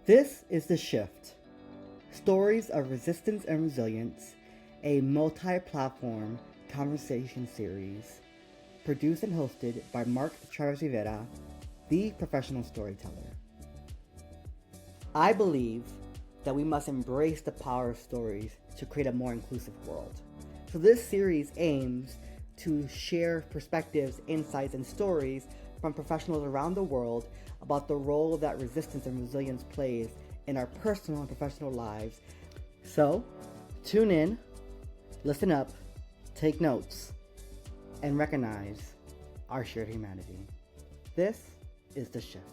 This is The Shift, Stories of Resistance and Resilience, a multi-platform conversation series produced and hosted by Mark Travis Rivera, the professional storyteller. I believe that we must embrace the power of stories to create a more inclusive world. So this series aims to share perspectives, insights, and stories from professionals around the world about the role that resistance and resilience plays in our personal and professional lives. So, tune in, listen up, take notes, and recognize our shared humanity. This is The Shift.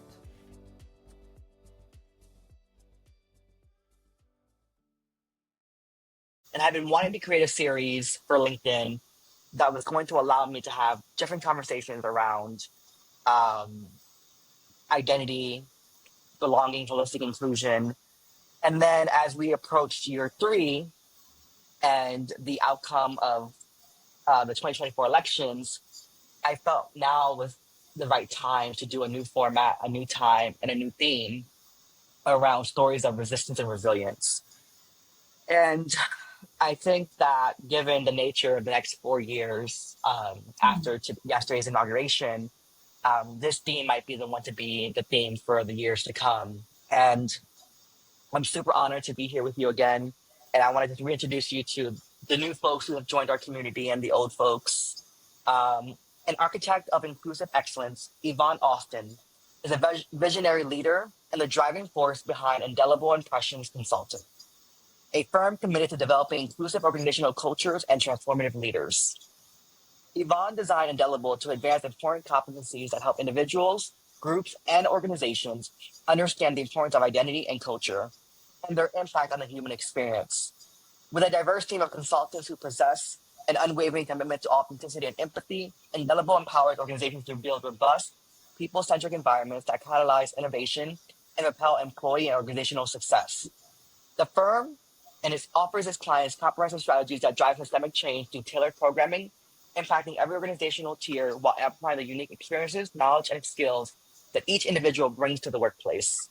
And I've been wanting to create a series for LinkedIn that was going to allow me to have different conversations around um, identity, belonging, holistic inclusion. And then as we approached year 3 and the outcome of the 2024 elections, I felt now was the right time to do a new format, a new time, and a new theme around stories of resistance and resilience. And I think that given the nature of the next 4 years after yesterday's inauguration, this theme might be the one to be the theme for the years to come. And I'm super honored to be here with you again. And I wanted to reintroduce you to the new folks who have joined our community and the old folks. An architect of inclusive excellence, Yvonne Alston, is a visionary leader and the driving force behind Indelible Impressions Consulting, a firm committed to developing inclusive organizational cultures and transformative leaders. Yvonne designed Indelible to advance important competencies that help individuals, groups, and organizations understand the importance of identity and culture and their impact on the human experience. With a diverse team of consultants who possess an unwavering commitment to authenticity and empathy, Indelible empowers organizations to build robust, people-centric environments that catalyze innovation and propel employee and organizational success. The firm offers its clients comprehensive strategies that drive systemic change through tailored programming, impacting every organizational tier while amplifying the unique experiences, knowledge, and skills that each individual brings to the workplace.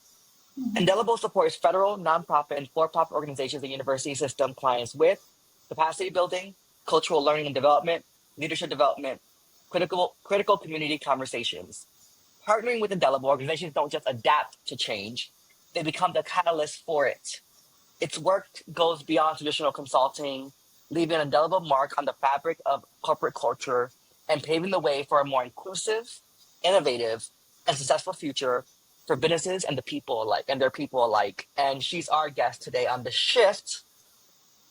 Indelible supports federal, nonprofit, and for-profit organizations and university system clients with capacity building, cultural learning and development, leadership development, critical community conversations. Partnering with Indelible, organizations don't just adapt to change, they become the catalyst for it. Its work goes beyond traditional consulting, leaving an indelible mark on the fabric of corporate culture and paving the way for a more inclusive, innovative, and successful future for businesses and their people alike. And she's our guest today on The Shift.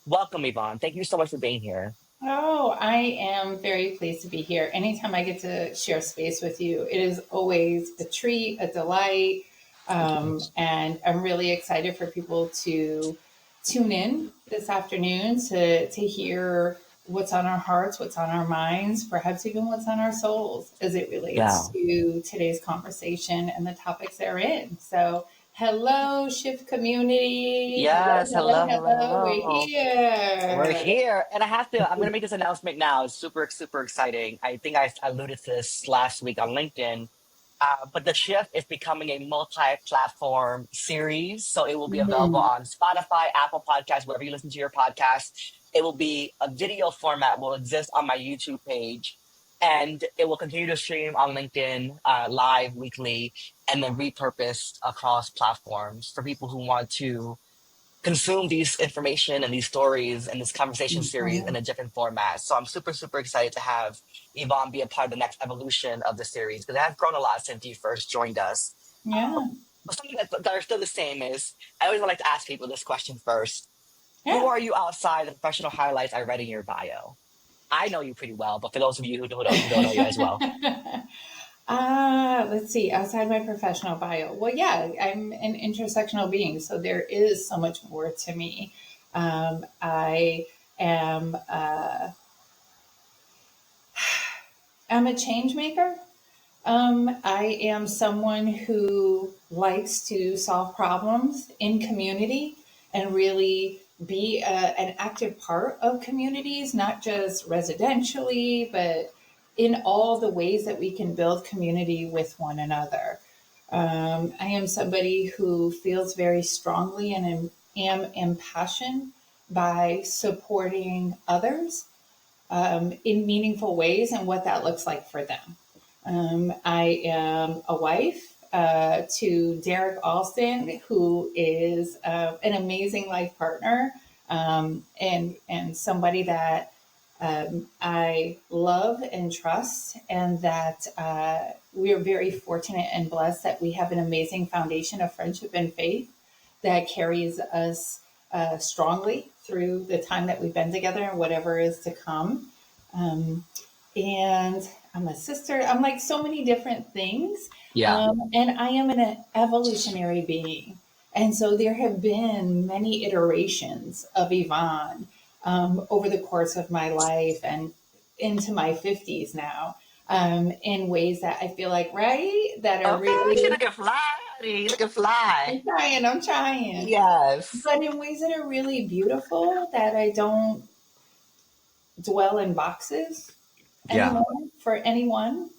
Welcome, Yvonne. Thank you so much for being here. Oh, I am very pleased to be here. Anytime I get to share space with you, it is always a treat, a delight. And I'm really excited for people to tune in this afternoon to hear what's on our hearts, what's on our minds, perhaps even what's on our souls as it relates to today's conversation and the topics therein. So hello, Shift community. Yes, hello. We're here. We're here. And I'm going to make this announcement now. It's super, super exciting. I think I alluded to this last week on LinkedIn. But The Shift is becoming a multi-platform series. So it will be available on Spotify, Apple Podcasts, wherever you listen to your podcast. It will be a video format, will exist on my YouTube page. And it will continue to stream on LinkedIn live weekly and then repurposed across platforms for people who want to consume these information and these stories and this conversation series in a different format. So I'm super, super excited to have Yvonne be a part of the next evolution of the series because it has grown a lot since you first joined us. Yeah. But something that are still the same is I always like to ask people this question first. Yeah. Who are you outside the professional highlights I read in your bio? I know you pretty well, but for those of you who don't know you as well. Let's see, outside my professional bio. Well, yeah, I'm an intersectional being, so there is so much more to me. I am I'm a change maker. I am someone who likes to solve problems in community and really be an active part of communities, not just residentially, but in all the ways that we can build community with one another. I am somebody who feels very strongly and am impassioned by supporting others in meaningful ways and what that looks like for them. I am a wife to Derek Alston, who is an amazing life partner and somebody that I love and trust, and that we are very fortunate and blessed that we have an amazing foundation of friendship and faith that carries us strongly through the time that we've been together and whatever is to come. Um, and I'm a sister. I'm like so many different things. Yeah. And I am an evolutionary being. And so there have been many iterations of Yvonne over the course of my life and into my 50s now, in ways that I feel like, right, that are Okay, she really, looking fly. You looking fly. I'm trying, Yes. but in ways that are really beautiful, that I don't dwell in boxes Yeah. anymore for anyone.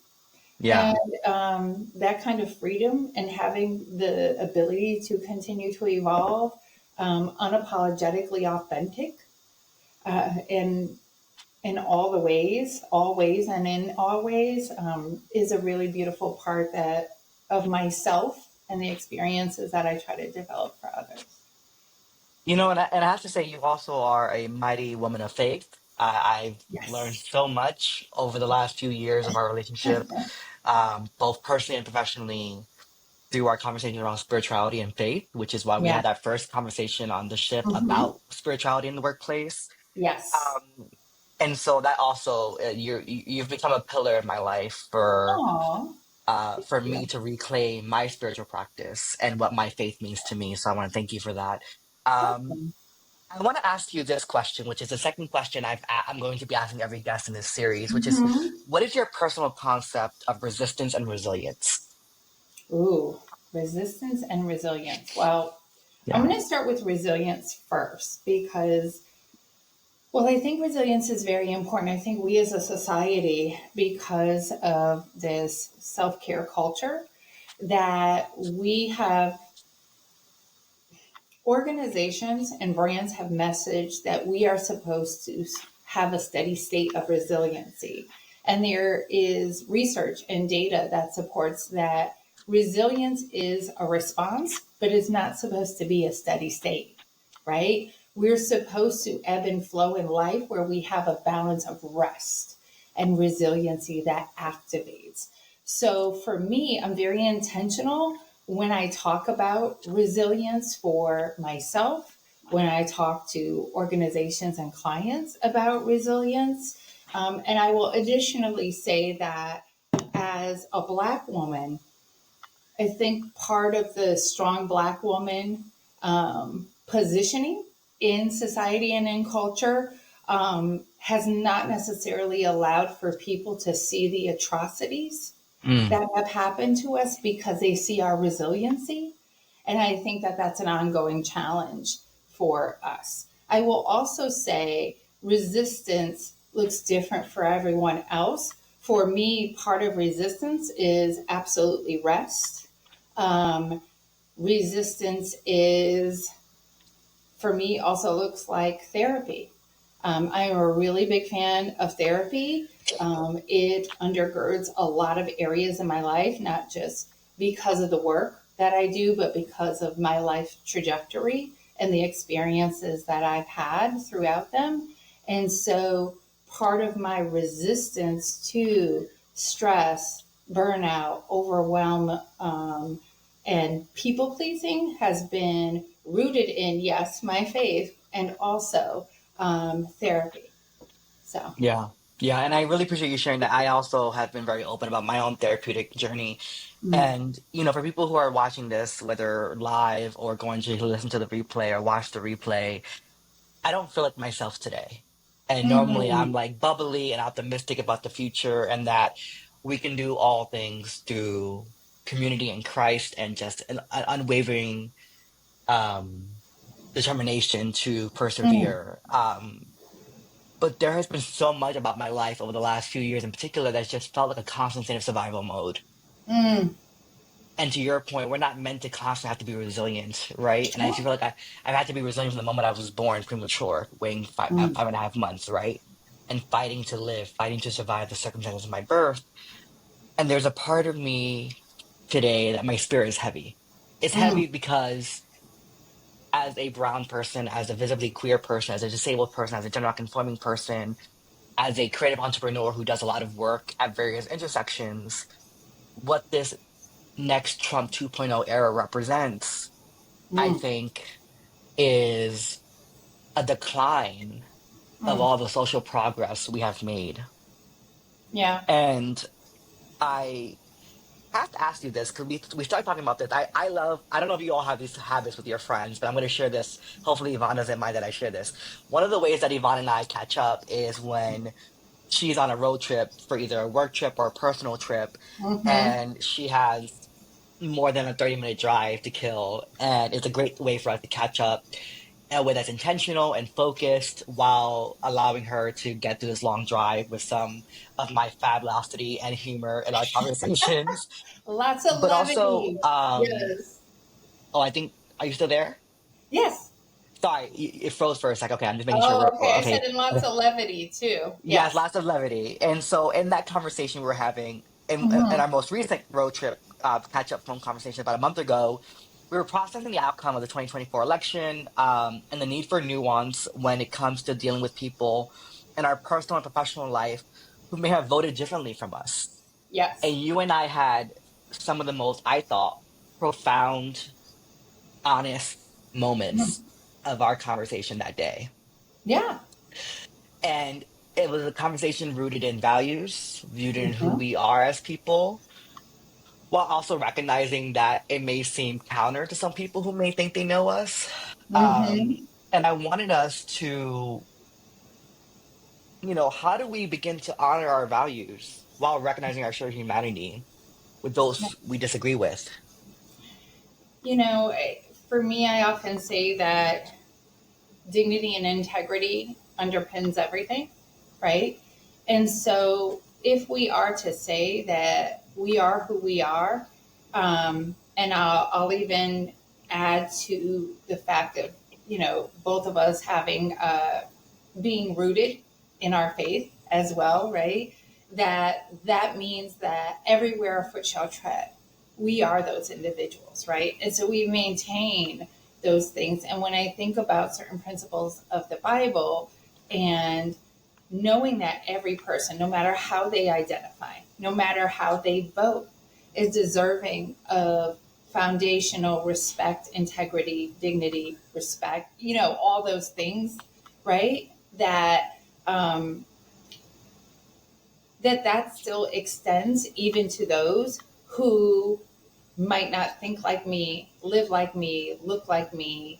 Yeah. And that kind of freedom and having the ability to continue to evolve, unapologetically authentic, in all the ways, all ways, and in all ways, is a really beautiful part that of myself and the experiences that I try to develop for others. And I have to say, you also are a mighty woman of faith. I've learned Yes. so much over the last few years of our relationship, both personally and professionally, through our conversation around spirituality and faith, which is why we Yeah. had that first conversation on the ship Mm-hmm. about spirituality in the workplace. Yes. Um, and so that also, you've become a pillar in my life Oh, for thank me you. to reclaim my spiritual practice and what my faith means to me. So I want to thank you for that. Um, Welcome. I want to ask you this question, which is the second question I'm going to be asking every guest in this series, which is, Mm-hmm. what is your personal concept of resistance and resilience? Ooh, resistance and resilience. Well, I'm Yeah. going to start with resilience first because, well, I think resilience is very important. I think we as a society, because of this self care culture, that we have organizations and brands have messaged that we are supposed to have a steady state of resiliency. And there is research and data that supports that resilience is a response, but it's not supposed to be a steady state, right? We're supposed to ebb and flow in life where we have a balance of rest and resiliency that activates. So for me, I'm very intentional when I talk about resilience for myself, when I talk to organizations and clients about resilience. And I will additionally say that as a Black woman, I think part of the strong Black woman positioning in society and in culture has not necessarily allowed for people to see the atrocities Mm. that have happened to us because they see our resiliency. And I think that that's an ongoing challenge for us. I will also say resistance looks different for everyone else. For me, part of resistance is absolutely rest. Um, Resistance is, for me, also looks like therapy. I am a really big fan of therapy. It undergirds a lot of areas in my life, not just because of the work that I do, but because of my life trajectory and the experiences that I've had throughout them. And so part of my resistance to stress, burnout, overwhelm, and people pleasing has been rooted in, yes, my faith and also therapy. So, Yeah. Yeah. And I really appreciate you sharing that. I also have been very open about my own therapeutic journey. mm, And, for people who are watching this, whether live or going to listen to the replay or watch the replay, I don't feel like myself today. And normally I'm mm, like bubbly and optimistic about the future and that we can do all things through community in Christ and just an unwavering um, determination to mm, persevere. But there has been so much about my life over the last few years in particular that's just felt like a constant state of survival mode. mm. And to your point, we're not meant to constantly have to be resilient, right? And I Yeah. feel like I've had to be resilient from the moment I was born premature, weighing Mm, 5.5 months, right? And fighting to live, fighting to survive the circumstances of my birth. And there's a part of me today that my spirit is heavy. It's mm, heavy because as a brown person, as a visibly queer person, as a disabled person, as a gender conforming person, as a creative entrepreneur who does a lot of work at various intersections, what this next Trump 2.0 era represents, I mm, think, is a decline of mm. all the social progress we have made. Yeah. And I have to ask you this because we started talking about this. I love, I don't know if you all have these habits with your friends, but I'm going to share this. Hopefully, Yvonne doesn't mind that I share this. One of the ways that Yvonne and I catch up is when she's on a road trip for either a work trip or a personal trip, Mm-hmm. and she has more than a 30-minute drive to kill. And it's a great way for us to catch up in a way that's intentional and focused while allowing her to get through this long drive with some of my fabulosity and humor in our conversations. Lots of But also, levity. Yes. oh, I think, are you still there? Yes. Sorry, it froze for a sec. Okay, I'm just making sure Oh, we're okay. I said okay. in lots of levity too. Yes, Yes. lots of levity. And so, in that conversation we were having, in Mm-hmm. our most recent road trip catch up phone conversation about a month ago, we were processing the outcome of the 2024 election and the need for nuance when it comes to dealing with people in our personal and professional life who may have voted differently from us. And Yes. you and I had some of the most, I thought, profound, honest Mhm. moments of our conversation that day. Yeah. And it was a conversation rooted in values, rooted in who Mm-hmm. we are as people, while also recognizing that it may seem counter to some people who may think they know us. Mm-hmm. And I wanted us to, how do we begin to honor our values while recognizing our shared humanity with those we disagree with? You know, for me, I often say that dignity and integrity underpins everything, right? And so, if we are to say that we are who we are, and I'll even add to the fact of, both of us having being rooted in our faith as well, right? That means that everywhere a foot shall tread, we are those individuals, right? And so we maintain those things. And when I think about certain principles of the Bible and knowing that every person, no matter how they identify, no matter how they vote, is deserving of foundational respect, integrity, dignity, respect, all those things, right? Um, that still extends even to those who might not think like me, live like me, look like me,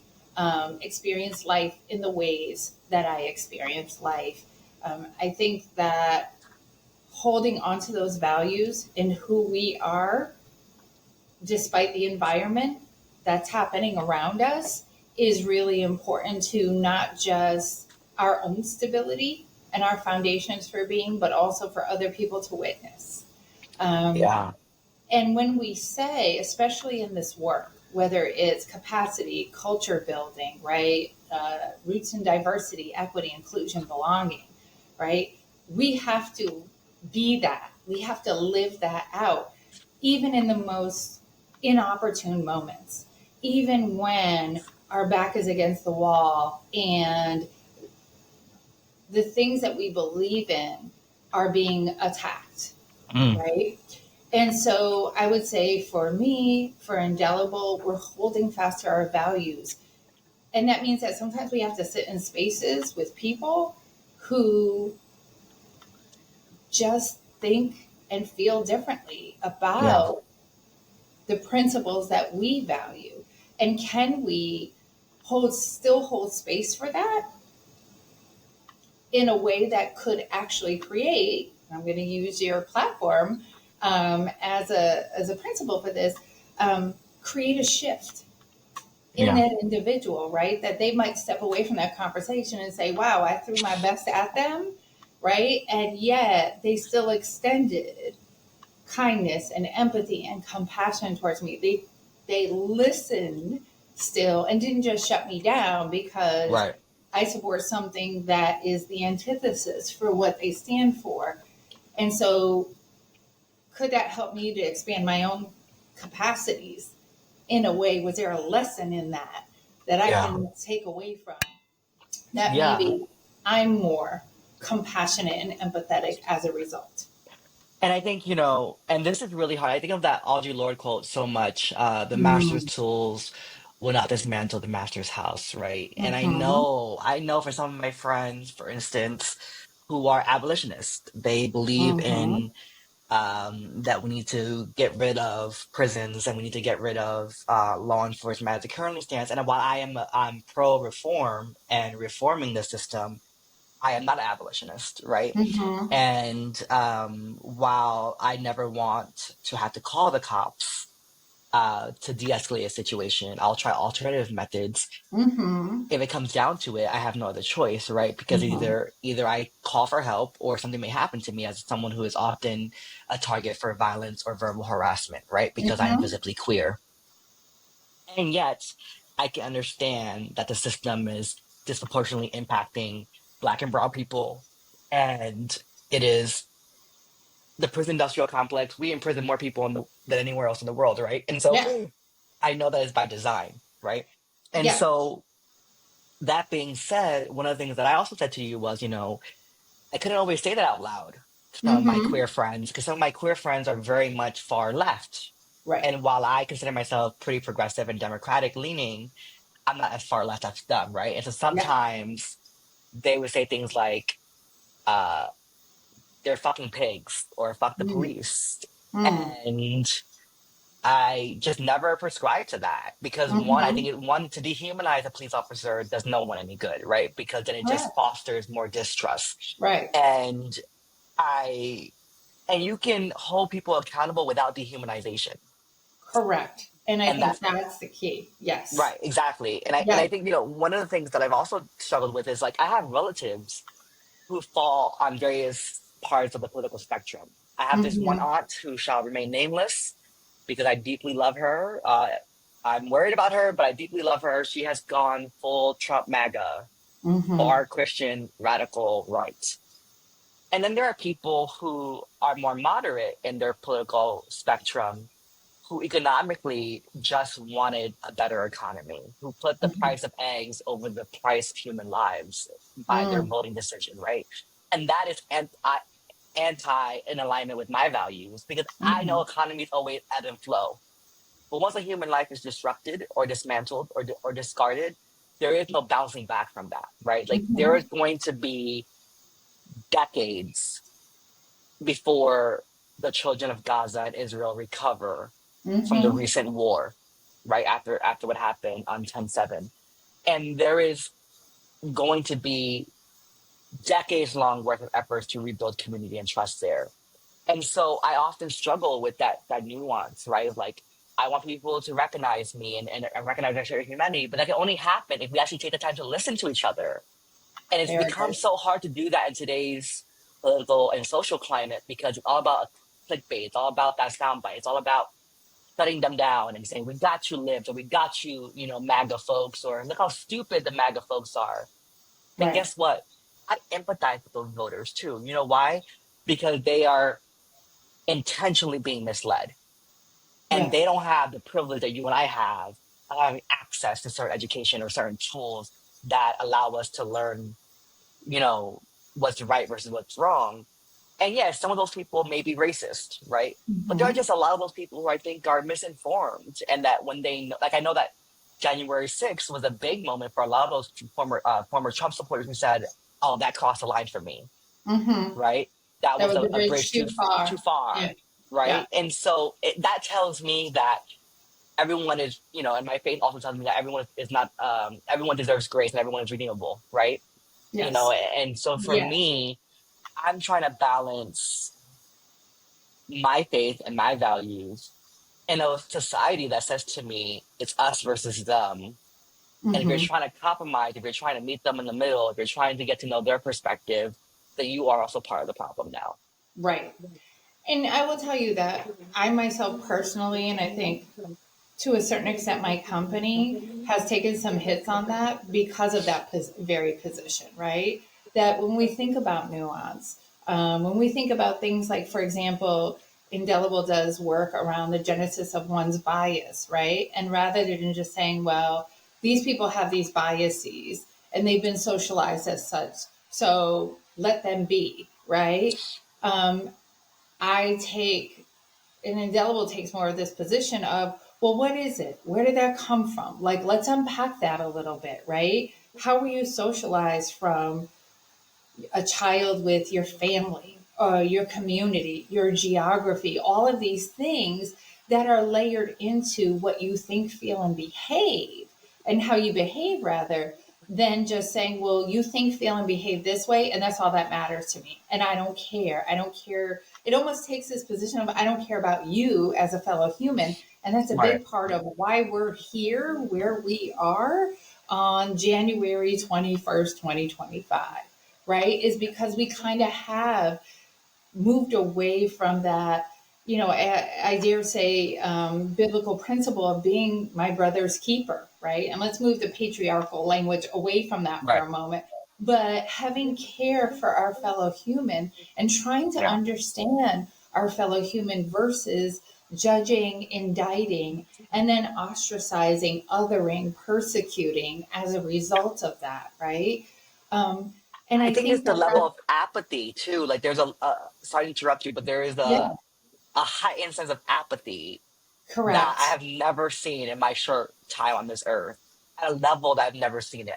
experience life in the ways that I experience life. I think that holding on to those values and who we are, despite the environment that's happening around us, is really important to not just our own stability and our foundations for being, but also for other people to witness. Um, Yeah. and when we say, especially in this work, whether it's capacity, culture building, right, roots and diversity, equity, inclusion, belonging, right, we have to be that. We have to live that out, even in the most inopportune moments, even when our back is against the wall and the things that we believe in are being attacked, Mm. right? And so I would say for me, for Indelible, we're holding fast to our values. And that means that sometimes we have to sit in spaces with people who just think and feel differently Yeah. about the principles that we value. And can we still hold space for that in a way that could actually create, I'm going to use your platform as a principle for this, create a shift in Yeah. that individual, right? That they might step away from that conversation and say, wow, I threw my best at them, right? And yet they still extended kindness and empathy and compassion towards me. They listened still and didn't just shut me down because Right. I support something that is the antithesis for what they stand for. And so could that help me to expand my own capacities in a way? Was there a lesson in that that I Yeah. can take away from that? Yeah. Maybe I'm more compassionate and empathetic as a result. And I think, and this is really hard. I think of that Audre Lorde quote so much, the master's Mm-hmm. tools will not dismantle the master's house, right? And Mm-hmm. I know for some of my friends, for instance, who are abolitionists, they believe Mm-hmm. in that we need to get rid of prisons and we need to get rid of law enforcement as it currently stands. And while I'm pro reform and reforming the system, I am not an abolitionist, right? Mm-hmm. And while I never want to have to call the cops to de-escalate a situation, I'll try alternative methods. Mm-hmm. If it comes down to it, I have no other choice, right? Because Mm-hmm. either I call for help or something may happen to me as someone who is often a target for violence or verbal harassment, right? Because I am Mm-hmm. visibly queer. And yet, I can understand that the system is disproportionately impacting Black and Brown people. And it is the prison industrial complex. We imprison more people than anywhere else in the world, right? And so Yeah. I know that is by design, right? And Yeah. so that being said, one of the things that I also said to you was, I couldn't always say that out loud to some of my Mm-hmm. queer friends because some of my queer friends are very much far left. Right. And while I consider myself pretty progressive and democratic leaning, I'm not as far left as them, right? And so Yeah. sometimes they would say things like, uh, they're fucking pigs or fuck the Mm-hmm. police. Mm-hmm. And I just never prescribe to that because one, I think one to dehumanize a police officer does no one any good, right? Because then it just Correct. fosters more distrust. Right. And I and you can hold people accountable without dehumanization. Correct. And I And think that's that's the key. Yes. right, exactly. And I Yeah. think, one of the things that I've also struggled with is like I have relatives who fall on various parts of the political spectrum. I have this one Mm-hmm. aunt who shall remain nameless because I deeply love her. I'm worried about her, but I deeply love her. She has gone full Trump MAGA, Mm-hmm. far Christian, radical right. And then there are people who are more moderate in their political spectrum who economically just wanted a better economy, who put the Mm-hmm. price of eggs over the price of human lives by their Mm-hmm. voting decision, right? And that is anti in alignment with my values because I know economies always ebb and flow. But once a human life is disrupted or dismantled or discarded, there is no bouncing back from that, right? Like there Mm-hmm. is going to be decades before the children of Gaza and Israel recover from the Mm-hmm. recent war, right after what happened on 10/7. And there is going to be decades long worth of efforts to rebuild community and trust there. And so I often struggle with that nuance, right? Like I want people to recognize me and recognize our shared humanity, but that can only happen if we actually take the time to listen to each other. And it's Very become good. so hard to do that in today's political and social climate because it's all about clickbait, it's all about that soundbite, it's all about shutting them down and saying, we got you libs, or we got you, MAGA folks, or look how stupid the MAGA folks are. And Right. guess what? I empathize with those voters too. You know why? Because they are intentionally being misled and they Yes. don't have the privilege that you and I have of having access to certain education or certain tools that allow us to learn, you know, what's right versus what's wrong. And yes, some of those people may be racist, right? But there are Mm-hmm. just a lot of those people who I think are misinformed, and that when like I know that January 6th was a big moment for a lot of those former Trump supporters who said, "Oh, that crossed the line for me," Mm-hmm. right? That That was was a a bridge bridge too too far. Yeah. far, Yeah. right? And so that tells me that everyone is, and my faith also tells me that everyone is not, everyone deserves grace and everyone is redeemable, right? Yes. And so for Yes. me, I'm trying to balance my faith and my values in a society that says to me, it's us versus them. And if you're Mm-hmm. trying to compromise, if you're trying to meet them in the middle, if you're trying to get to know their perspective, then you are also part of the problem now. Right. And I will tell you that I myself personally, and I think to a certain extent, my company has taken some hits on that because of that very position, right? That when we think about nuance, when we think about things like, for example, Indelible does work around the genesis of one's bias, right? And rather than just saying, well, these people have these biases and they've been socialized as such, so let them be, right? Um, I take and Indelible takes more of this position of, well, what is it? Where did that come from? Like, let's unpack that a little bit, right? How were you socialized from a child with your family, your community, your geography, all of these things that are layered into what you think, feel, and behave, and how you behave rather than just saying, well, you think, feel, and behave this way, and that's all that matters to me. And I don't care. I don't care. It almost takes this position of, I don't care about you as a fellow human. And that's a Right. big part of why we're here, where we are on January 21st, 2025, right? Is because we kind of have moved away from that, I dare say, biblical principle of being my brother's keeper, right? And let's move the patriarchal language away from that for Right. a moment. But having care for our fellow human and trying to Yeah. understand our fellow human versus judging, indicting, and then ostracizing, othering, persecuting as a result of that, right? Um, and I I think it's think the that level that, of apathy too. Like there's sorry to interrupt you, but there is yeah, a heightened sense of apathy that I correct. have never seen in my short time on this earth at a level that I've never seen it.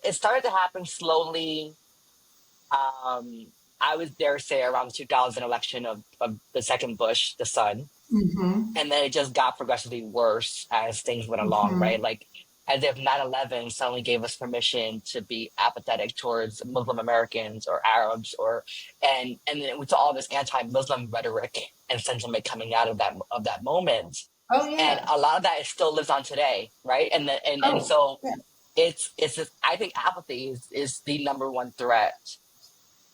It started to happen slowly. I was dare say around the 2000 election of the second Bush, the son, Mm-hmm. and then it just got progressively worse as things went along, Mm-hmm. right? Like as if 9/11 suddenly gave us permission to be apathetic towards Muslim Americans or Arabs, and then with all this anti-Muslim rhetoric and sentiment coming out of that moment, Oh and yeah. a lot of that is still lives on today, right? And Oh so yeah. it's just, I think apathy is the number one threat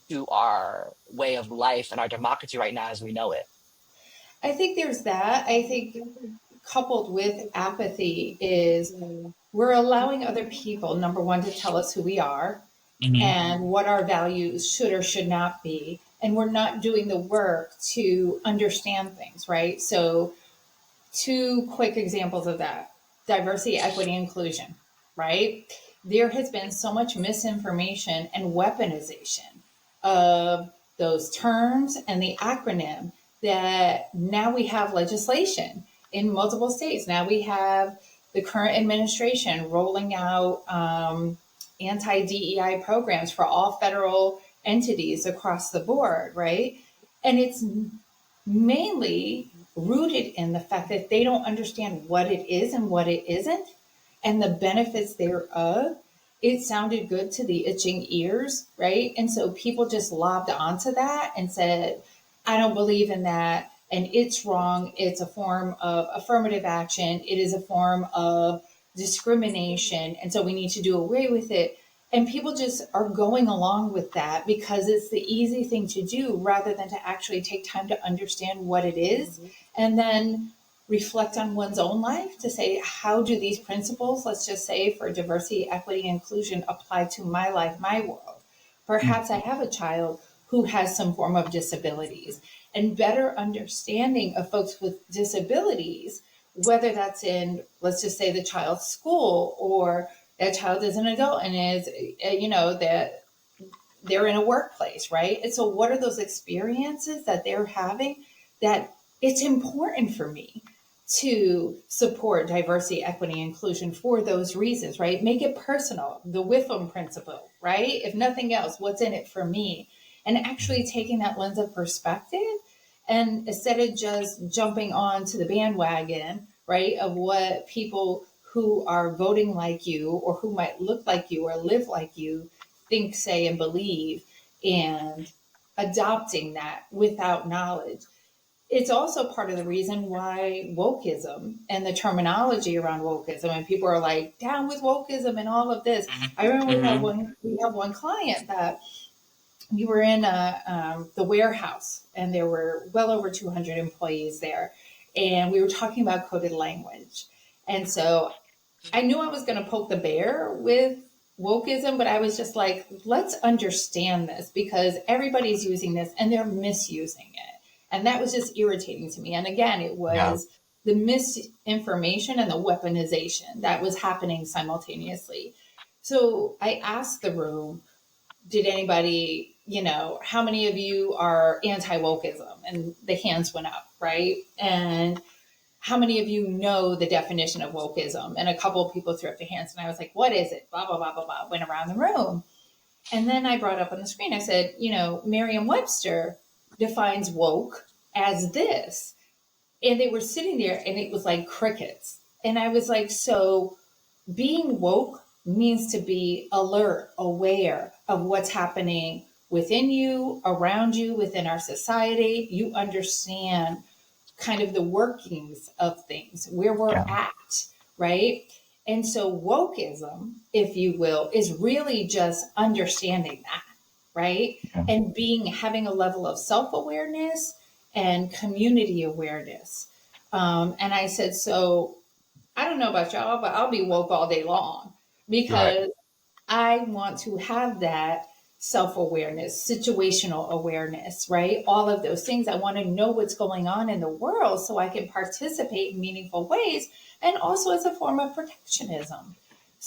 to our way of life and our democracy right now as we know it. I think there's that. I think coupled with apathy is we're allowing other people, number one, to tell us who we are Hmm. and what our values should or should not be. And we're not doing the work to understand things, right? So two quick examples of that: diversity, equity, inclusion, right? There has been so much misinformation and weaponization of those terms and the acronym that now we have legislation in multiple states. Now we have the current administration rolling out anti DEI programs for all federal entities across the board, right? And it's mainly rooted in the fact that they don't understand what it is and what it isn't and the benefits thereof. It sounded good to the itching ears, right? And so people just lobbed onto that and said, I don't believe in that. And it's wrong. It's a form of affirmative action. It is a form of discrimination. And so we need to do away with it. And people just are going along with that because it's the easy thing to do rather than to actually take time to understand what it is and then reflect on one's own life to say, how do these principles, let's just say for diversity, equity, inclusion, apply to my life, my world? Perhaps I have a child who has some form of disabilities, and better understanding of folks with disabilities, whether that's in, let's just say, the child's school, or that child is an adult and is, that they're in a workplace, right? And so what are those experiences that they're having that it's important for me to support diversity, equity, inclusion for those reasons, right? Make it personal, the WIFM principle, right? If nothing else, what's in it for me? And actually taking that lens of perspective, and instead of just jumping on to the bandwagon, right, of what people who are voting like you or who might look like you or live like you think, say, and believe, and adopting that without knowledge. It's also part of the reason why wokeism and the terminology around wokeism, and people are like down with wokeism and all of this. I remember Hmm. we have one client that we were in the warehouse, and there were well over 200 employees there, and we were talking about coded language. And so I knew I was going to poke the bear with wokeism, but I was just like, let's understand this, because everybody's using this and they're misusing it. And that was just irritating to me. And again, it Yeah. was the misinformation and the weaponization that was happening simultaneously. So I asked the room, did anybody, how many of you are anti wokeism? And the hands went up, right? And how many of you know the definition of wokeism? And a couple of people threw up their hands, and I was like, what is it? Blah, blah, blah, blah, blah. Went around the room. And then I brought up on the screen, I said, Merriam-Webster defines woke as this. And they were sitting there, and it was like crickets. And I was like, so being woke means to be alert, aware of what's happening within you, around you, within our society. You understand kind of the workings of things, where we're at, right? And so wokeism, if you will, is really just understanding that, right? Yeah. And having a level of self-awareness and community awareness. And I said, so I don't know about y'all, but I'll be woke all day long, Right. because I want to have that self-awareness, situational awareness, right? All of those things. I want to know what's going on in the world so I can participate in meaningful ways, and also as a form of protectionism.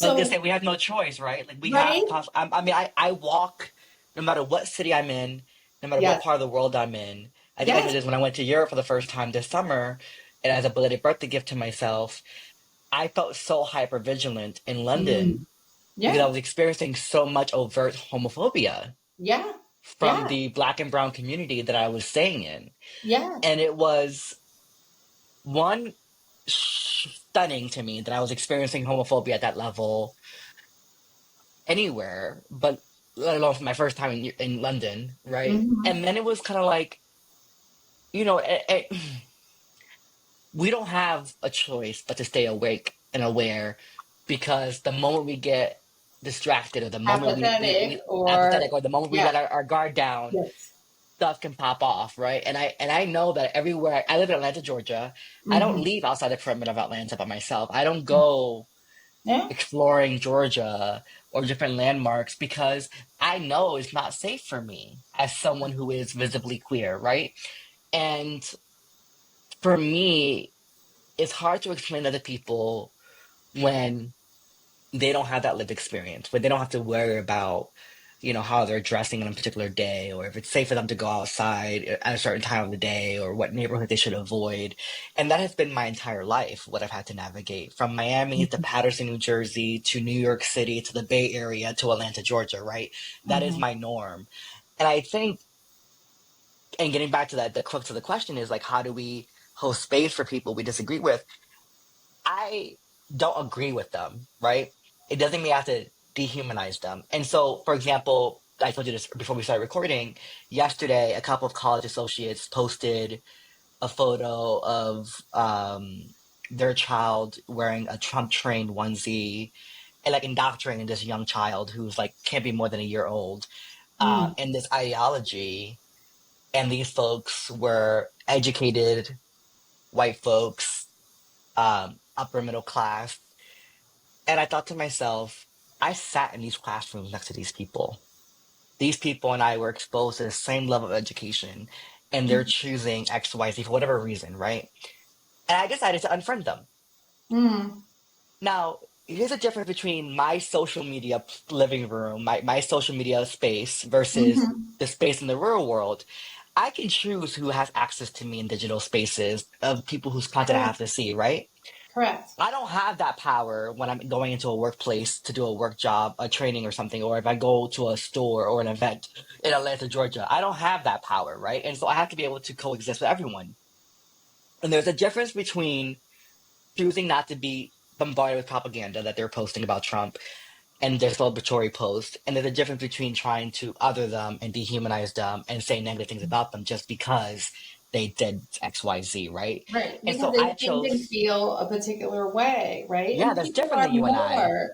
Like they So, say, we have no choice, right? Like we have, right? I walk no matter what city I'm in, no matter what Yes. part of the world I'm in. I think I Yes. said this when I went to Europe for the first time this summer, and as a belated birthday gift to myself, I felt so hyper vigilant in Mm. London because I Yeah. was experiencing so much overt homophobia Yeah. from Yeah. the Black and brown community that I was staying in. Yeah. And it was one stunning to me that I was experiencing homophobia at that level anywhere, but let alone for my first time in London, right? Mm-hmm. And then it was kind of like, you know, we don't have a choice but to stay awake and aware, because the moment we get distracted, or the moment Apathetic, we or apathetic, or the moment we yeah. let our guard down, Yes. stuff can pop off, right? And I know that everywhere I live in Atlanta, Georgia, I don't Mm-hmm. leave outside the perimeter of Atlanta by myself. I don't go Yeah. exploring Georgia or different landmarks because I know it's not safe for me as someone who is visibly queer, right? And for me, it's hard to explain to other people when they don't have that lived experience, when they don't have to worry about, how they're dressing on a particular day, or if it's safe for them to go outside at a certain time of the day, or what neighborhood they should avoid. And that has been my entire life, what I've had to navigate from Miami to Paterson, New Jersey, to New York City, to the Bay Area, to Atlanta, Georgia, right? That is Mm-hmm. my norm. And I think, and getting back to that, the crux of the question is like, how do we hold space for people we disagree with? I don't agree with them, right? It doesn't mean I have to dehumanize them. And so, for example, I told you this before we started recording. Yesterday, a couple of college associates posted a photo of their child wearing a Trump trained onesie and like indoctrinating this young child who's like can't be more than a year old Mm. in this ideology. And these folks were educated white folks, upper middle class. And I thought to myself, I sat in these classrooms next to these people. These people and I were exposed to the same level of education, and they're choosing XYZ for whatever reason, right? And I decided to unfriend them. Mm. Now, here's a difference between my social media living room, my social media space versus Mm-hmm. the space in the real world. I can choose who has access to me in digital spaces of people whose content I Correct. have to see, right? Correct. I don't have that power when I'm going into a workplace to do a work job, a training or something, or if I go to a store or an event in Atlanta, Georgia. I don't have that power, right? And so I have to be able to coexist with everyone. And there's a difference between choosing not to be bombarded with propaganda that they're posting about Trump and their celebratory post. And there's a difference between trying to other them and dehumanize them and say negative things about them just because they did XYZ, right? Right. And Because so they I think and chose, feel a particular way, right? yeah, And that's people different are than you and I. more,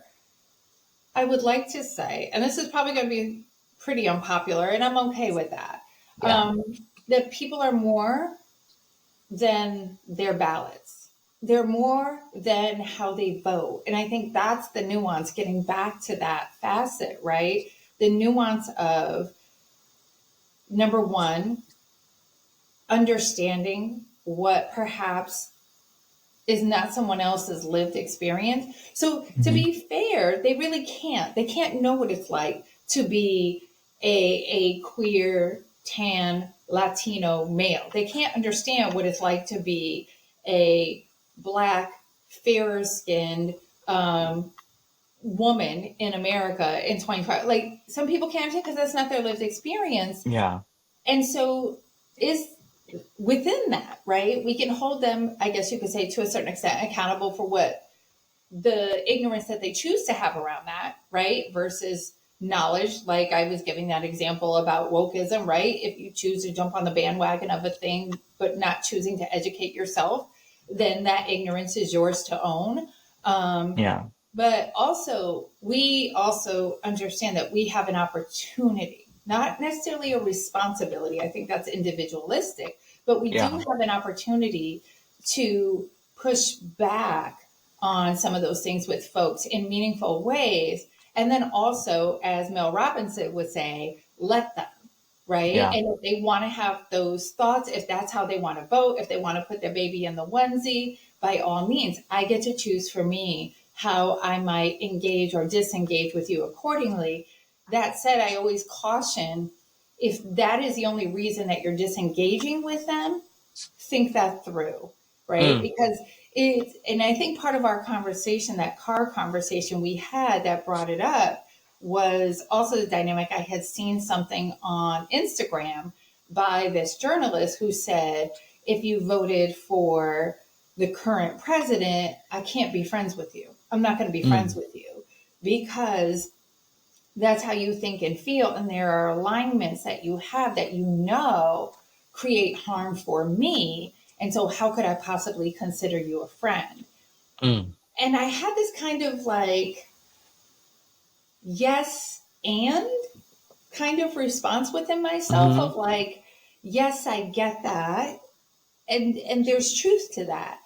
I would like to say, and this is probably going to be pretty unpopular, and I'm okay with that. Yeah. That people are more than their ballots. They're more than how they vote. And I think that's the nuance, getting back to that facet, right? The nuance of number one, understanding what perhaps is not someone else's lived experience. So to Mhm. be fair, they really can't. They can't know what it's like to be a queer, tan, Latino male. They can't understand what it's like to be a black, fairer skinned woman in America in 25. Like some people can't understand because that's not their lived experience. Yeah. And so is within that, right? We can hold them, I guess you could say, to a certain extent, accountable for what the ignorance that they choose to have around that, right? Versus knowledge, like I was giving that example about wokeism, right? If you choose to jump on the bandwagon of a thing, but not choosing to educate yourself, then that ignorance is yours to own. Yeah. But also, we also understand that we have an opportunity, not necessarily a responsibility. I think that's individualistic, but we do Yeah. have an opportunity to push back on some of those things with folks in meaningful ways. And then also, as Mel Robinson would say, let them, right? Yeah. And if they want to have those thoughts, if that's how they want to vote, if they want to put their baby in the onesie, by all means, I get to choose for me how I might engage or disengage with you accordingly. That said, I always caution, if that is the only reason that you're disengaging with them, think that through, right? Mm. Because it's, and I think part of our conversation, that car conversation we had that brought it up, was also the dynamic. I had seen something on Instagram by this journalist who said, if you voted for the current president, I can't be friends with you. I'm not going to be friends Mm. with you because that's how you think and feel. And there are alignments that you have that you know create harm for me. And so, how could I possibly consider you a friend? Mm. And I had this kind of like, yes, and kind of response within myself Hmm. of like, yes, I get that. And there's truth to that.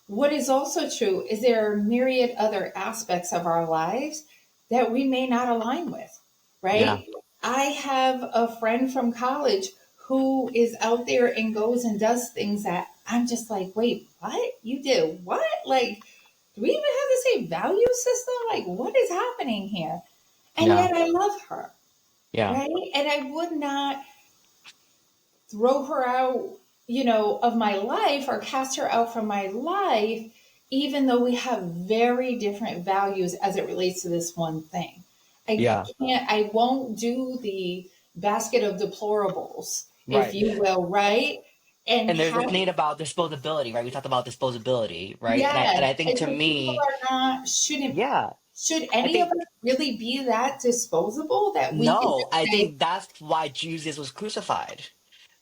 What is also true is there are myriad other aspects of our lives that we may not align with, Yeah. right? I have a friend from college who is out there and goes and does things that I'm just like, wait, what? You did what? Like, do we even have the same value system? Like, what is happening here? And Yeah. yet I love her, Yeah. right? And I would not throw her out, of my life or cast her out from my life, even though we have very different values as it relates to this one thing. Yeah. I won't do the basket of deplorables, if Right. you will, right? And And there's this have, need about disposability, right? We talked about disposability, right? And yes, I think and to so people me, are not, yeah, should I any of think us really be that disposable that we can no, just I say, think that's why Jesus was crucified.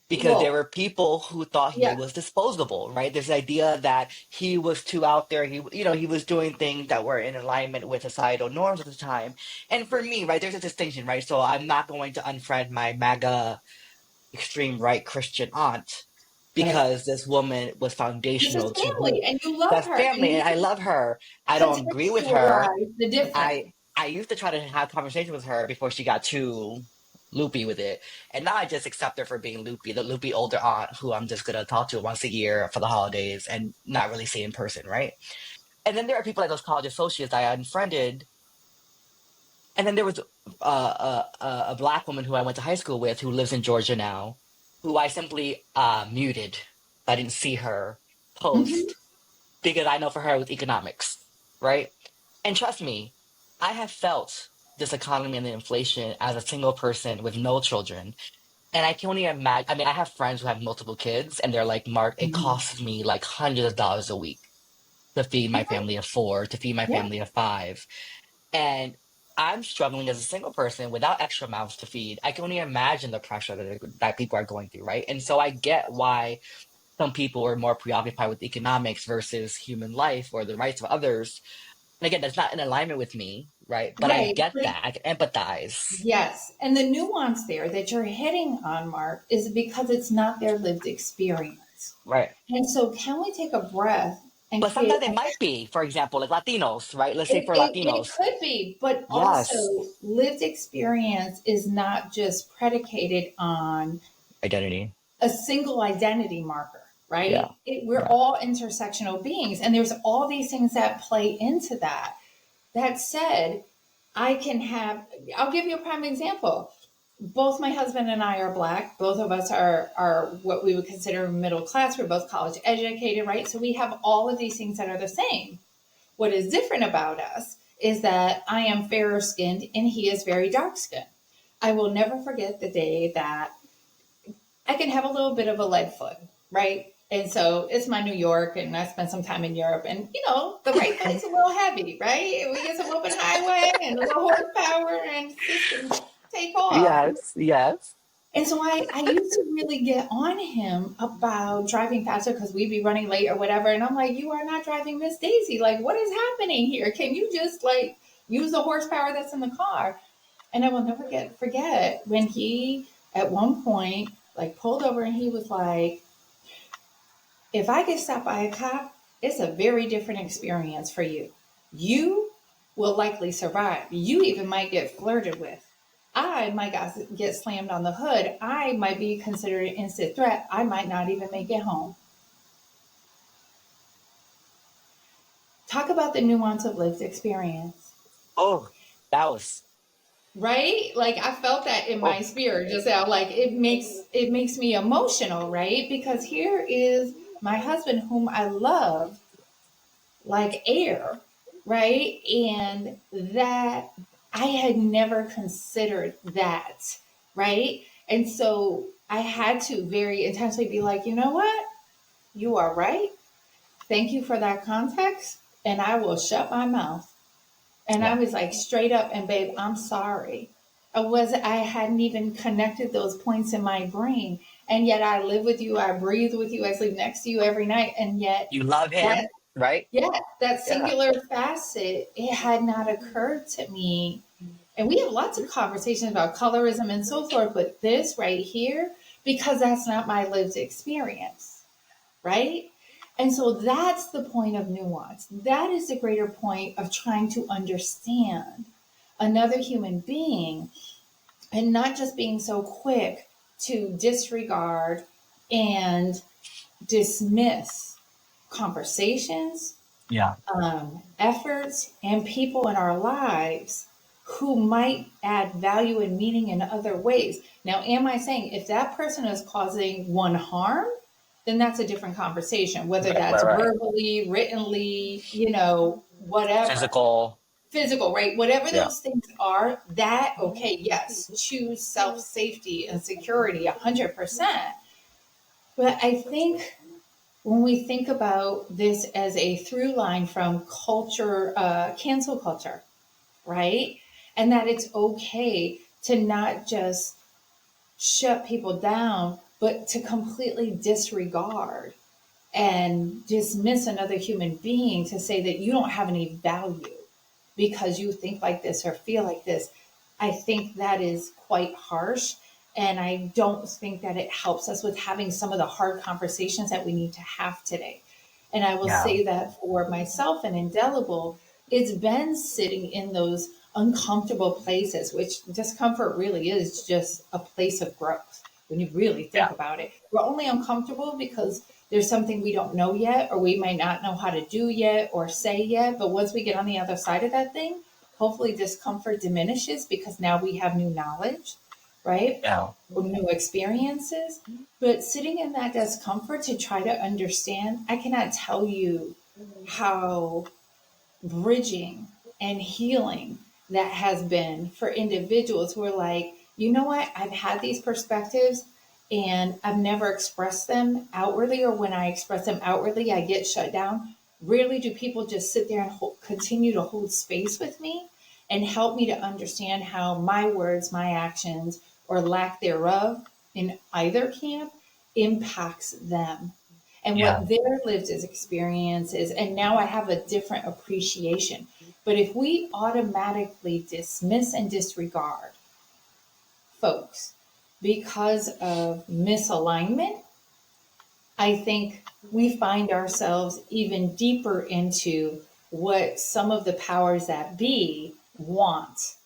Because there well, were people who thought he yeah, was disposable, right? This idea that he was too out there. He was doing things that were in alignment with societal norms at the time. And for me, right, there's a distinction, right? So I'm not going to unfriend my MAGA extreme right Christian aunt right. because this woman was This is foundational to family who and you love that's her and family, you and I can love her. I don't agree with her. contextualize the I difference. I used to try to have conversations with her before she got too loopy with it, and now I just accept her for being loopy, the loopy older aunt who I'm just gonna talk to once a year for the holidays and not really see in person, right? And then there are people like those college associates I unfriended, and then there was a black woman who I went to high school with who lives in Georgia now, who I simply muted. I didn't see her Mm-hmm. post because I know for her it was economics, right? And trust me, I have felt this economy and the inflation as a single person with no children. And I can only imagine. I mean, I have friends who have multiple kids, and they're like, Mark, it Mm-hmm. costs me like hundreds of dollars a week to feed my family of four, to feed my Yeah. family of five. And I'm struggling as a single person without extra mouths to feed. I can only imagine the pressure that people are going through, right? And so I get why some people are more preoccupied with economics versus human life or the rights of others. And again, that's not in alignment with me, right? But I Right. get But that. I can empathize. yes. And the nuance there that you're hitting on, Mark, is because it's not their lived experience. Right. And so, can we take a breath and But create sometimes it might be, for example, like Latinos, right? Let's say it, for it Latinos. could be, but Yes. also lived experience is not just predicated on Identity. a single identity marker, Yeah. right? We're Yeah. all intersectional beings, and there's all these things that play into that. That said, I'll give you a prime example. Both my husband and I are Black. Both of us are what we would consider middle class. We're both college educated, right? So we have all of these things that are the same. What is different about us is that I am fairer skinned and he is very dark skinned. I will never forget the day that I can have a little bit of a lead foot, right? And so it's my New York, and I spent some time in Europe, and the right foot's a little heavy, right? We get some open highway and a little horsepower, and systems take off. Yes. Yes. And so I used to really get on him about driving faster because we'd be running late or whatever. And I'm like, you are not driving Miss Daisy. Like, what is happening here? Can you just like use the horsepower that's in the car? And I will never forget when he at one point like pulled over and he was like, if I get stopped by a cop, it's a very different experience for you. You will likely survive. You even might get flirted with. I might get slammed on the hood. I might be considered an instant threat. I might not even make it home. Talk about the nuance of lived experience. Oh, that was. Right? Like I felt that in my Oh, spirit just now. Like it makes me emotional, right? Because here is my husband whom I love like air, right? And that I had never considered that, right? And so I had to very intentionally be like, you know what? You are right. Thank you for that context. And I will shut my mouth. And I yeah. was like straight up, and babe, I'm sorry. I hadn't even connected those points in my brain. And yet I live with you, I breathe with you, I sleep next to you every night. And yet You love that him, right? yeah, that Yeah. singular facet, it had not occurred to me. And we have lots of conversations about colorism and so forth, but this right here, because that's not my lived experience, right? And so that's the point of nuance. That is the greater point of trying to understand another human being and not just being so quick to disregard and dismiss conversations, Yeah. efforts, and people in our lives who might add value and meaning in other ways. Now, am I saying if that person is causing one harm, then that's a different conversation, whether Right. Right. that's Right. verbally, writtenly, whatever, Physical. physical, right? Whatever Yeah. those things are, that, okay, yes, choose self safety and security 100%. But I think when we think about this as a through line from culture, cancel culture, right? And that it's okay to not just shut people down, but to completely disregard and dismiss another human being to say that you don't have any value because you think like this or feel like this. I think that is quite harsh. And I don't think that it helps us with having some of the hard conversations that we need to have today. And I will Yeah. say that for myself and Indelible, it's been sitting in those uncomfortable places, which discomfort really is just a place of growth when you really think Yeah. about it. We're only uncomfortable because there's something we don't know yet, or we might not know how to do yet or say yet. But once we get on the other side of that thing, hopefully discomfort diminishes because now we have new knowledge, right? Yeah. Or new experiences. But sitting in that discomfort to try to understand, I cannot tell you how bridging and healing that has been for individuals who are like, you know what, I've had these perspectives and I've never expressed them outwardly, or when I express them outwardly, I get shut down. Rarely do people just sit there and continue to hold space with me and help me to understand how my words, my actions, or lack thereof in either camp impacts them and Yeah. what their lived experience is. And now I have a different appreciation. But if we automatically dismiss and disregard folks because of misalignment, I think we find ourselves even deeper into what some of the powers that be want,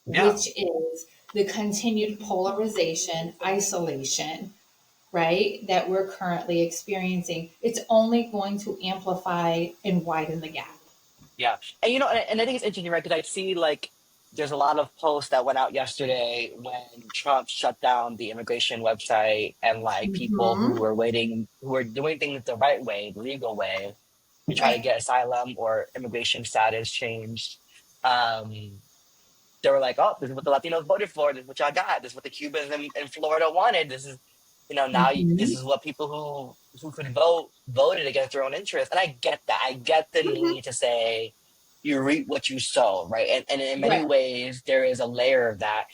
Yeah. which is the continued polarization, isolation, right, that we're currently experiencing. It's only going to amplify and widen the gap. Yeah. And and I think it's interesting, right? Because I see like there's a lot of posts that went out yesterday when Trump shut down the immigration website and like people who Mm-hmm. were waiting, who were doing things the right way, the legal way, to try to Right. get asylum or immigration status changed. Um, they were like, oh, this is what the Latinos voted for. This is what y'all got. This is what the Cubans in Florida wanted. This is, this Mm-hmm. is what people who could vote voted against their own interests. And I get that. I get the Mm-hmm. need to say you reap what you sow, right? And in many Right. ways, there is a layer of that.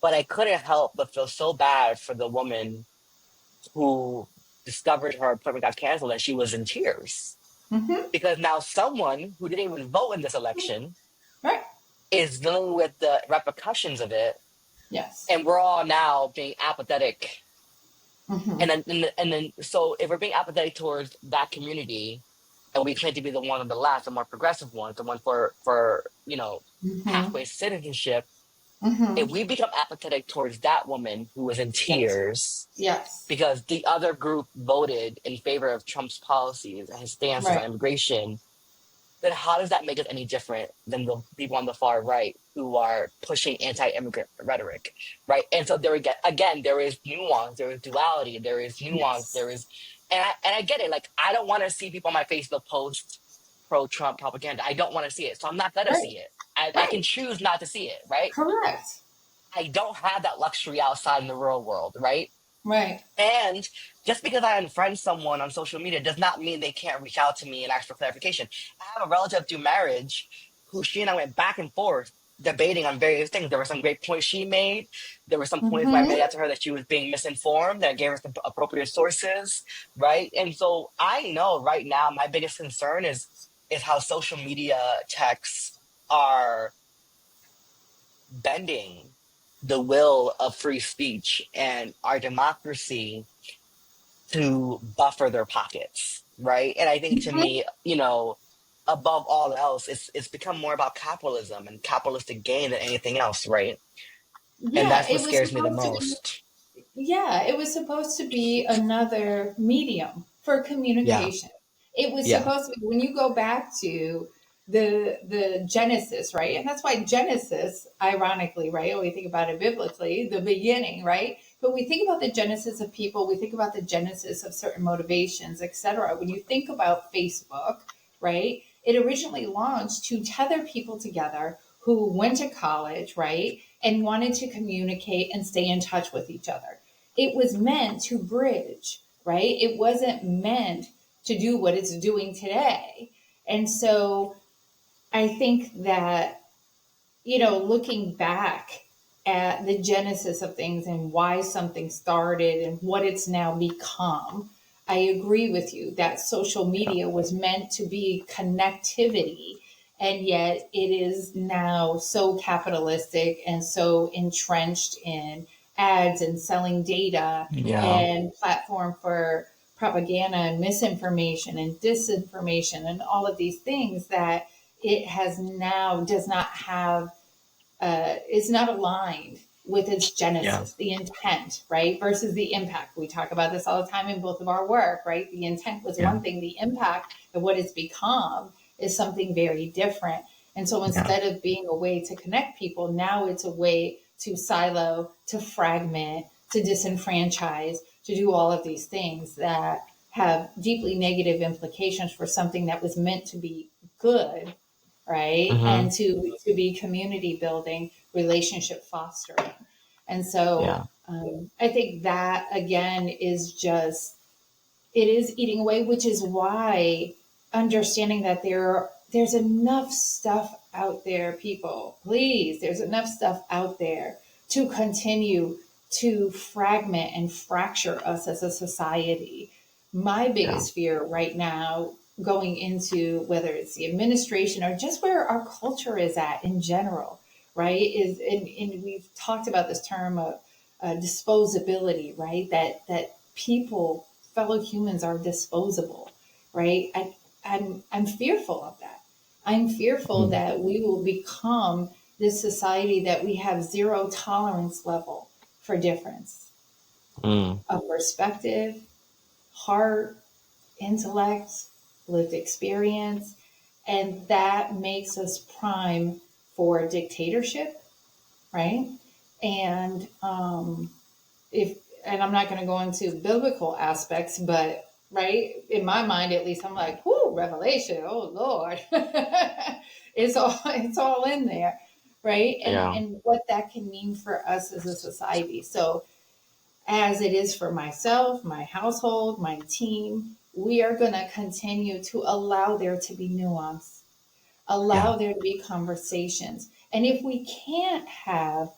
But I couldn't help but feel so bad for the woman who discovered her appointment got canceled and she was in tears. Mm-hmm. Because now someone who didn't even vote in this election Right. is dealing with the repercussions of it, Yes. and we're all now being apathetic. Mm-hmm. And then so if we're being apathetic towards that community, and we claim to be the one on the left, the more progressive one, the one for Mm-hmm. pathway citizenship, Mm-hmm. if we become apathetic towards that woman who was in Yes. tears Yes. because the other group voted in favor of Trump's policies and his stances on Right. immigration, then how does that make us any different than the people on the far right who are pushing anti-immigrant rhetoric, right? And so again, there is nuance, there is duality, there is nuance, Yes. there is, and I get it. Like I don't want to see people on my Facebook post pro-Trump propaganda. I don't want to see it, so I'm not gonna Right. see it. I can Right. choose not to see it, right? Correct. I don't have that luxury outside in the real world, right? Right. And just because I unfriend someone on social media does not mean they can't reach out to me and ask for clarification. I have a relative through marriage who she and I went back and forth debating on various things. There were some great points she made. There were some points where I made Mm-hmm. out to her that she was being misinformed, that gave us the appropriate sources, right? And so I know right now my biggest concern is how social media texts are bending the will of free speech and our democracy to buffer their pockets, right? And I think to Mm-hmm. me, above all else, it's become more about capitalism and capitalistic gain than anything else, right? And Yeah, that's what it was scares me the supposed to be. most. Yeah, it was supposed to be another medium for Yeah, communication. It was yeah, supposed to be when you go back to the Genesis, right? And that's why Genesis, ironically, right? When we think about it biblically, the beginning, right? But we think about the genesis of people, we think about the genesis of certain motivations, etc. When you think about Facebook, right? It originally launched to tether people together who went to college, right? And wanted to communicate and stay in touch with each other. It was meant to bridge, right? It wasn't meant to do what it's doing today. And so I think that, looking back at the genesis of things and why something started and what it's now become, I agree with you that social yeah, media was meant to be connectivity. And yet it is now so capitalistic and so entrenched in ads and selling data yeah, and platform for propaganda and misinformation and disinformation and all of these things that it has now does not have is not aligned with its yeah, genesis, the intent, right? Versus the impact. We talk about this all the time in both of our work, right? The intent was yeah, one thing, the impact of what it's become is something very different. And so yeah, instead of being a way to connect people, now it's a way to silo, to fragment, to disenfranchise, to do all of these things that have deeply negative implications for something that was meant to be good, right? hmm, And to be community building, relationship fostering. And so yeah, I think that again is just it is eating away, which is why understanding that there's enough stuff out there, people, please, there's enough stuff out there to continue to fragment and fracture us as a society. My yeah, biggest fear right now going into whether it's the administration or just where our culture is at in general, right? And we've talked about this term of disposability, right? That people, fellow humans, are disposable, right? I'm fearful of that. I'm fearful that we will become this society that we have zero tolerance level for difference of perspective, heart, intellect, lived experience, and that makes us prime for dictatorship, right? And if and I'm not going to go into biblical aspects, but right in my mind, at least, I'm like, whoo, revelation, oh Lord, it's all in there, right? And what that can mean for us as a society. So as it is for myself, my household, my team, we are going to continue to allow there to be nuance, allow there to be conversations. And if we can't have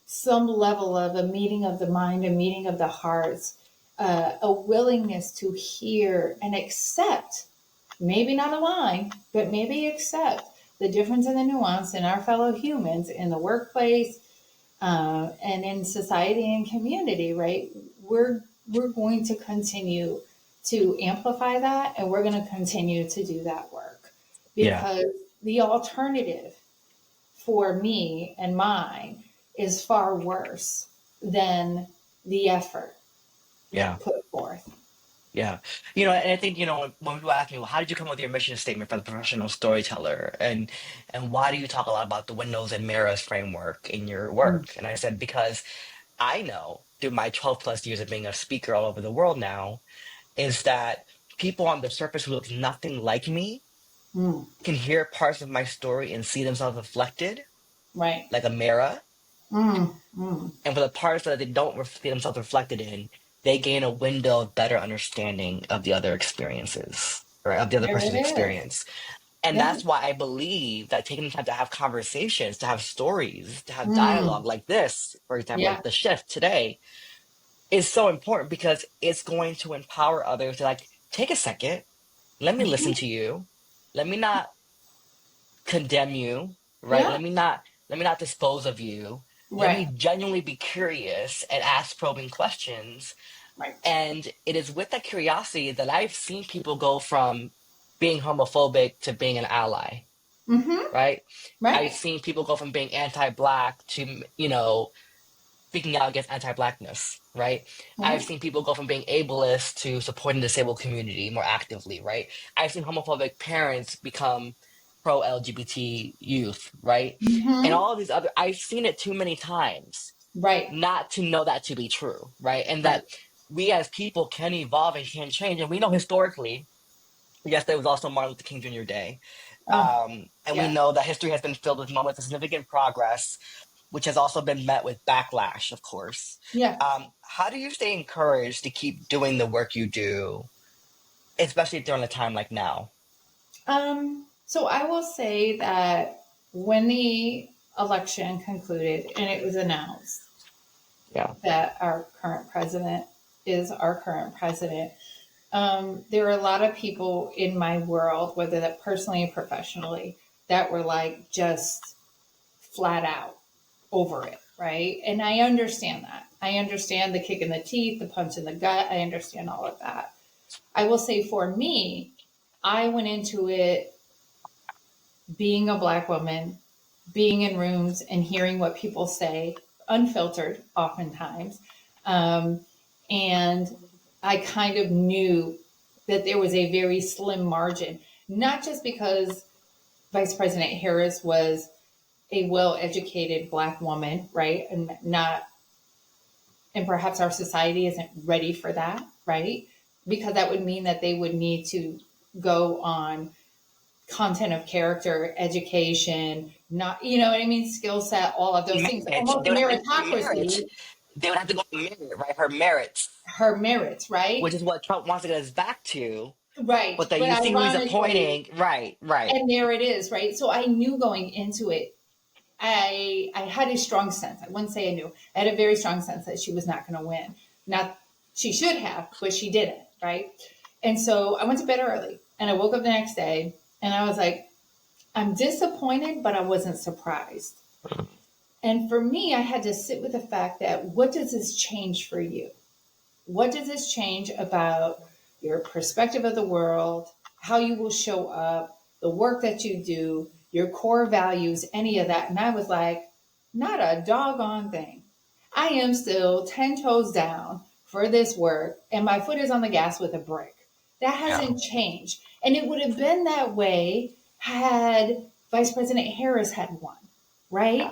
some level of a meeting of the mind, a meeting of the hearts, a willingness to hear and accept, maybe not align, but maybe accept the difference and the nuance in our fellow humans in the workplace, and in society and community, right? We're going to continue to amplify that, and we're going to continue to do that work, Yeah. because the alternative for me and mine is far worse than the effort Yeah. put forth. Yeah. And I think, when people ask me, well, how did you come up with your mission statement for the professional storyteller? And why do you talk a lot about the windows and mirrors framework in your Mm, work? And I said, because I know through my 12 plus years of being a speaker all over the world now, is that people on the surface who look nothing like me mm, can hear parts of my story and see themselves reflected right. like a mirror. Mm, mm, And for the parts that they don't see themselves reflected in, they gain a window of better understanding of the other experiences, or of the other there person's it is. experience. And Yeah. that's why I believe that taking the time to have conversations, to have stories, to have Mm, dialogue like this, for example, yeah. like the shift today, is so important because it's going to empower others to like take a second, let me listen Mhm. to you, let me not condemn you, right? Yeah. Let me not dispose of you. Let me Right. genuinely be curious and ask probing questions. Right. And it is with that curiosity that I've seen people go from being homophobic to being an ally, Mm-hmm. right? I've Right. seen people go from being anti-black to, speaking out against anti-blackness, right? I've Right. seen people go from being ableist to supporting the disabled community more actively, right? I've seen homophobic parents become pro-LGBT youth, right? And Mm-hmm. all of these other, I've seen it too many times Right. not to know that to be true, right? And Right. that we as people can evolve and can change. And we know historically, yes, there was also Martin Luther King Jr. Day. Oh, And we yeah. know that history has been filled with moments of significant progress, which has also been met with backlash, of course. Yeah. How do you stay encouraged to keep doing the work you do, especially during a time like now? So I will say that when the election concluded and it was announced Yeah. that our current president is our current president, there were a lot of people in my world, whether that personally or professionally, that were like just flat out over it, right? And I understand that. I understand the kick in the teeth, the punch in the gut. I understand all of that. I will say for me, I went into it being a Black woman, being in rooms and hearing what people say, unfiltered oftentimes. Um, and I kind of knew that there was a very slim margin, not just because Vice President Harris was a well educated Black woman, right? And perhaps our society isn't ready for that, right? Because that would mean that they would need to go on content of character, education, not, you know what I mean, skill set, all of those things, Marriage. almost They would have to go on marriage. meritocracy, They would have to go on merit, right? Her merits, her merits, right? which is what Trump wants to get us back to. Right. But that But you see who he's ironically, appointing. Right, right. and there it is, right? So I knew going into it, I had a strong sense. I wouldn't say I knew. I had a very strong sense that she was not going to win. Not she should have, but she didn't, right? And so I went to bed early. And I woke up the next day and I was like, I'm disappointed, but I wasn't surprised. And for me, I had to sit with the fact that what does this change for you? What does this change about your perspective of the world, how you will show up, the work that you do, your core values, any of that? And I was like, not a doggone thing. I am still 10 toes down for this work, and my foot is on the gas with a brick. That Yeah. hasn't changed. And it would have been that way had Vice President Harris had won, right?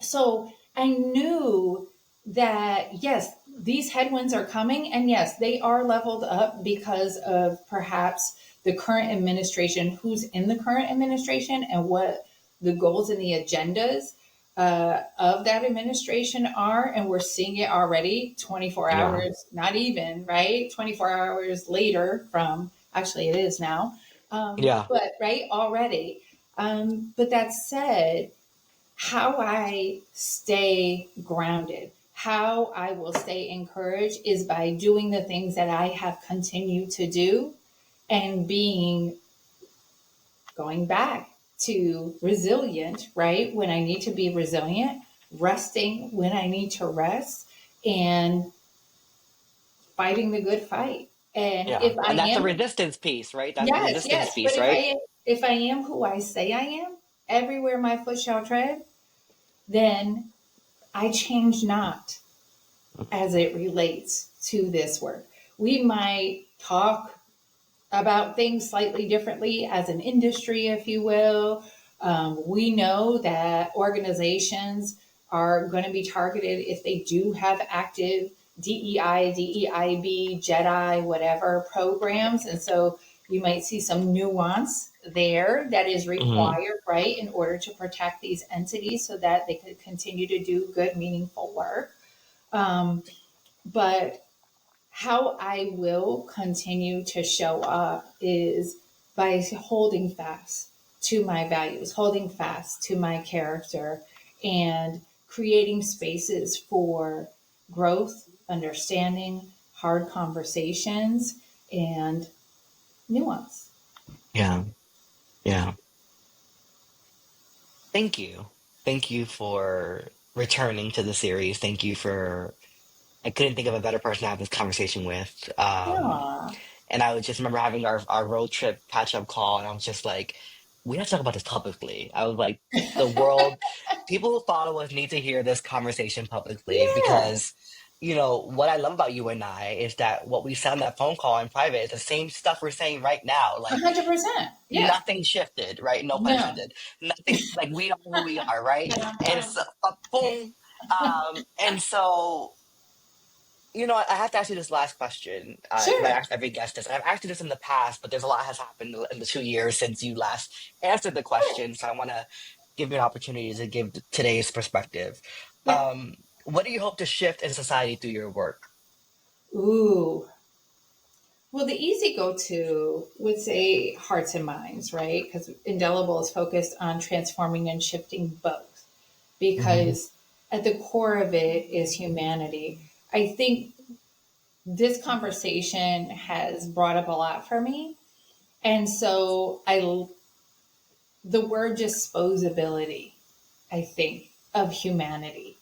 So I knew that, yes, these headwinds are coming. And yes, they are leveled up because of perhaps the current administration, who's in the current administration, and what the goals and the agendas of that administration are. And we're seeing it already 24 Yeah. hours, not even, right? 24 hours later from, actually, it is now. Yeah. But, right, already. But that said, how I stay grounded, how I will stay encouraged is by doing the things that I have continued to do and going back to resilient, right? When I need to be resilient, resting when I need to rest, and fighting the good fight. And Yeah. if I And that's the am, resistance piece, right? That's the yes, resistance yes, but piece, right? if I am who I say I am, everywhere my foot shall tread, then I change not as it relates to this work. We might talk about things slightly differently as an industry, if you will. We know that organizations are going to be targeted if they do have active DEI, DEIB, JEDI, whatever programs. And so you might see some nuance there that is Hmm. required, right, in order to protect these entities so that they could continue to do good, meaningful work. Um, but how I will continue to show up is by holding fast to my values, holding fast to my character, and creating spaces for growth, understanding, hard conversations, and nuance. Yeah. Yeah. Thank you. Thank you for returning to the series. Thank you for, I couldn't think of a better person to have this conversation with. Yeah, And I would just remember having our road trip catch up call, and I was just like, we have to talk about this publicly. I was like, the world, people who follow us need to hear this conversation publicly yeah, because, what I love about you and I is that what we said on that phone call in private is the same stuff we're saying right now. Like, 100%. Yeah, nothing shifted, right? No pun no. intended. Nothing, like, we are who we are, right? And so, boom. And so, I have to ask you this last question, because I Sure. asked every guest this. I've asked you this in the past, but there's a lot has happened in the 2 years since you last answered the question. So I want to give you an opportunity to give today's perspective. Yeah. What do you hope to shift in society through your work? Ooh. Well, the easy go to would say hearts and minds, right? Because Indelible is focused on transforming and shifting both, Hmm. because at the core of it is humanity. I think this conversation has brought up a lot for me. And so the word disposability, I think, of humanity,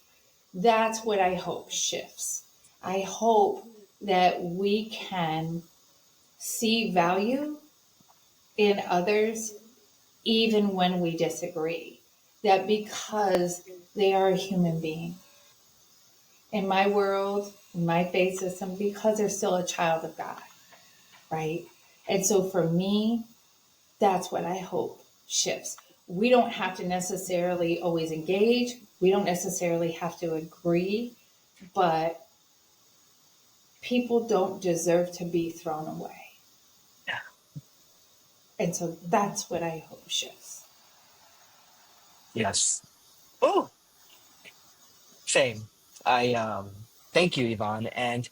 that's what I hope shifts. I hope that we can see value in others even when we disagree. That because they are a human being. In my world, in my faith system, because they're still a child of God, right? And so for me, that's what I hope shifts. We don't have to necessarily always engage, we don't necessarily have to agree, but people don't deserve to be thrown away. Yeah. And so that's what I hope shifts. Yes. Oh, same. I thank you, Yvonne. And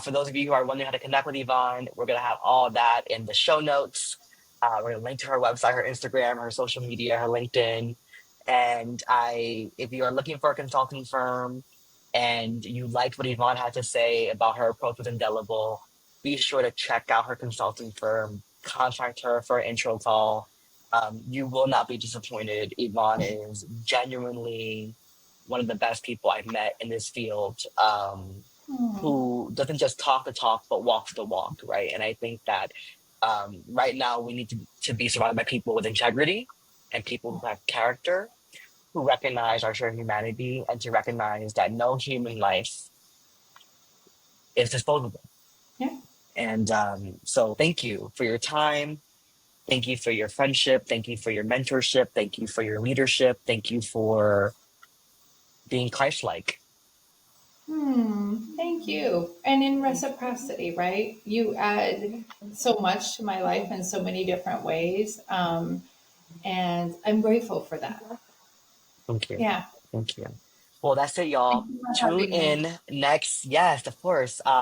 for those of you who are wondering how to connect with Yvonne, we're gonna have all that in the show notes. We're gonna link to her website, her Instagram, her social media, her LinkedIn. And if you are looking for a consulting firm and you liked what Yvonne had to say about her approach with Indelible, be sure to check out her consulting firm. contact her for an intro call. You will not be disappointed. Yvonne is genuinely one of the best people I've met in this field, who doesn't just talk the talk, but walks the walk, right? And I think that right now we need to be surrounded by people with integrity and people who have character, who recognize our shared humanity, and to recognize that no human life is disposable. Yeah. And so thank you for your time. Thank you for your friendship. Thank you for your mentorship. Thank you for your leadership. Thank you for being Christ-like. Thank you. And in reciprocity, right? You add so much to my life in so many different ways. And I'm grateful for that. Thank you. Yeah. Thank you. Well, that's it, y'all. Thank you for Tune having me. in next. Yes, of course.